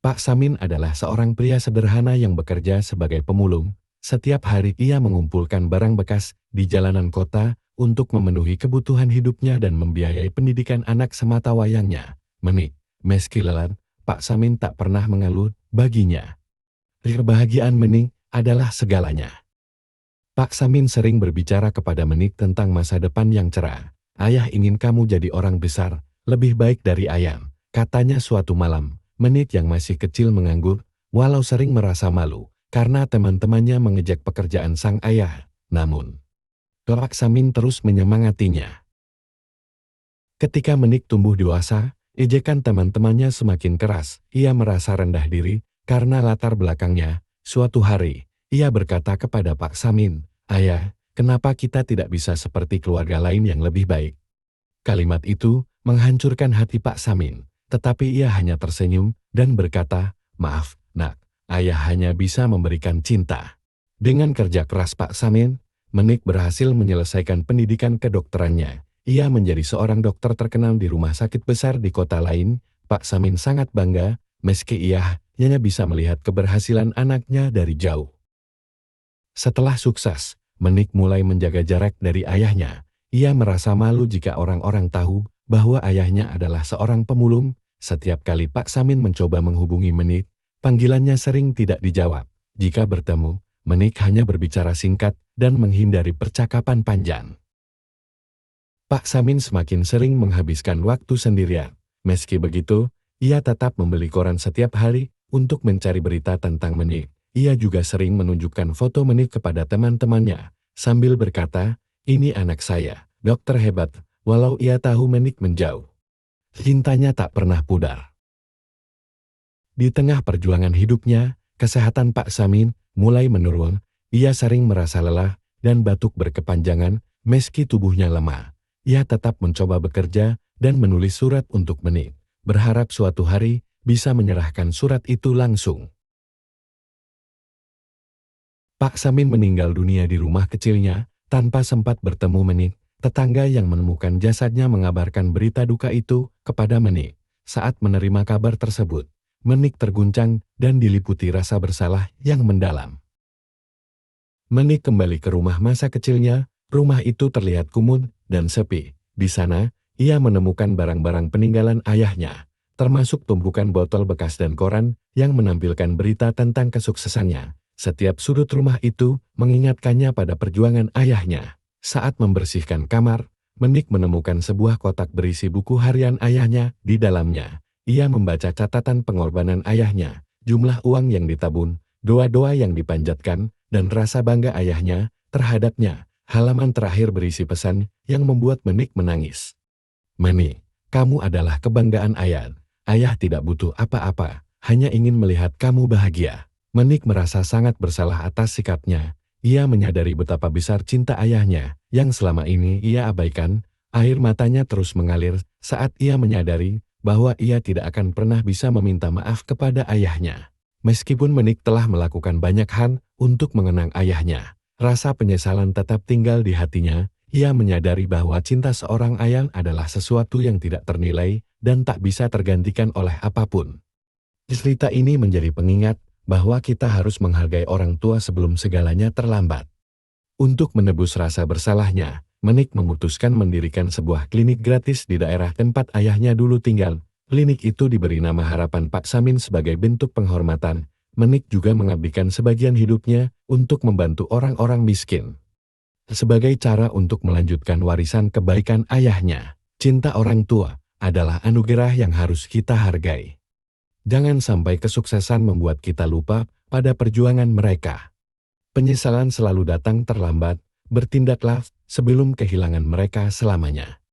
Pak Samin adalah seorang pria sederhana yang bekerja sebagai pemulung. Setiap hari ia mengumpulkan barang bekas di jalanan kota untuk memenuhi kebutuhan hidupnya dan membiayai pendidikan anak sematawayangnya. Meski lelah, Pak Samin tak pernah mengeluh. Baginya, kebahagiaan Menik adalah segalanya. Pak Samin sering berbicara kepada Menik tentang masa depan yang cerah. Ayah ingin kamu jadi orang besar, lebih baik dari ayam, katanya suatu malam. Menik yang masih kecil menganggur, walau sering merasa malu, karena teman-temannya mengejek pekerjaan sang ayah. Namun, Pak Samin terus menyemangatinya. Ketika Menik tumbuh dewasa, ejekan teman-temannya semakin keras. Ia merasa rendah diri, karena latar belakangnya. Suatu hari, ia berkata kepada Pak Samin, "Ayah, kenapa kita tidak bisa seperti keluarga lain yang lebih baik?" Kalimat itu menghancurkan hati Pak Samin, tetapi ia hanya tersenyum dan berkata, "Maaf, Nak, ayah hanya bisa memberikan cinta." Dengan kerja keras Pak Samin, Menik berhasil menyelesaikan pendidikan kedokterannya. Ia menjadi seorang dokter terkenal di rumah sakit besar di kota lain. Pak Samin sangat bangga, meski ia hanya bisa melihat keberhasilan anaknya dari jauh. Setelah sukses, Menik mulai menjaga jarak dari ayahnya. Ia merasa malu jika orang-orang tahu bahwa ayahnya adalah seorang pemulung. Setiap kali Pak Samin mencoba menghubungi Menik, panggilannya sering tidak dijawab. Jika bertemu, Menik hanya berbicara singkat dan menghindari percakapan panjang. Pak Samin semakin sering menghabiskan waktu sendirian. Meski begitu, ia tetap membeli koran setiap hari untuk mencari berita tentang Menik. Ia juga sering menunjukkan foto Menik kepada teman-temannya, sambil berkata, "Ini anak saya, dokter hebat." Walau ia tahu Menik menjauh, cintanya tak pernah pudar. Di tengah perjuangan hidupnya, kesehatan Pak Samin mulai menurun. Ia sering merasa lelah dan batuk berkepanjangan. Meski tubuhnya lemah, ia tetap mencoba bekerja dan menulis surat untuk Menik, berharap suatu hari bisa menyerahkan surat itu langsung. Pak Samin meninggal dunia di rumah kecilnya tanpa sempat bertemu Menik. Tetangga yang menemukan jasadnya mengabarkan berita duka itu kepada Menik. Saat menerima kabar tersebut, Menik terguncang dan diliputi rasa bersalah yang mendalam. Menik kembali ke rumah masa kecilnya. Rumah itu terlihat kumuh dan sepi. Di sana, ia menemukan barang-barang peninggalan ayahnya, termasuk tumpukan botol bekas dan koran yang menampilkan berita tentang kesuksesannya. Setiap sudut rumah itu mengingatkannya pada perjuangan ayahnya. Saat membersihkan kamar, Menik menemukan sebuah kotak berisi buku harian ayahnya. Di dalamnya, ia membaca catatan pengorbanan ayahnya, jumlah uang yang ditabung, doa-doa yang dipanjatkan, dan rasa bangga ayahnya terhadapnya. Halaman terakhir berisi pesan yang membuat Menik menangis. "Menik, kamu adalah kebanggaan ayah. Ayah tidak butuh apa-apa, hanya ingin melihat kamu bahagia." Menik merasa sangat bersalah atas sikapnya. Ia menyadari betapa besar cinta ayahnya yang selama ini ia abaikan. Air matanya terus mengalir saat ia menyadari bahwa ia tidak akan pernah bisa meminta maaf kepada ayahnya. Meskipun Menik telah melakukan banyak hal untuk mengenang ayahnya, rasa penyesalan tetap tinggal di hatinya. Ia menyadari bahwa cinta seorang ayah adalah sesuatu yang tidak ternilai dan tak bisa tergantikan oleh apapun. Cerita ini menjadi pengingat bahwa kita harus menghargai orang tua sebelum segalanya terlambat. Untuk menebus rasa bersalahnya, Menik memutuskan mendirikan sebuah klinik gratis di daerah tempat ayahnya dulu tinggal. Klinik itu diberi nama Harapan Pak Samin sebagai bentuk penghormatan. Menik juga mengabdikan sebagian hidupnya untuk membantu orang-orang miskin. Sebagai cara untuk melanjutkan warisan kebaikan ayahnya, cinta orang tua adalah anugerah yang harus kita hargai. Jangan sampai kesuksesan membuat kita lupa pada perjuangan mereka. Penyesalan selalu datang terlambat. Bertindaklah sebelum kehilangan mereka selamanya.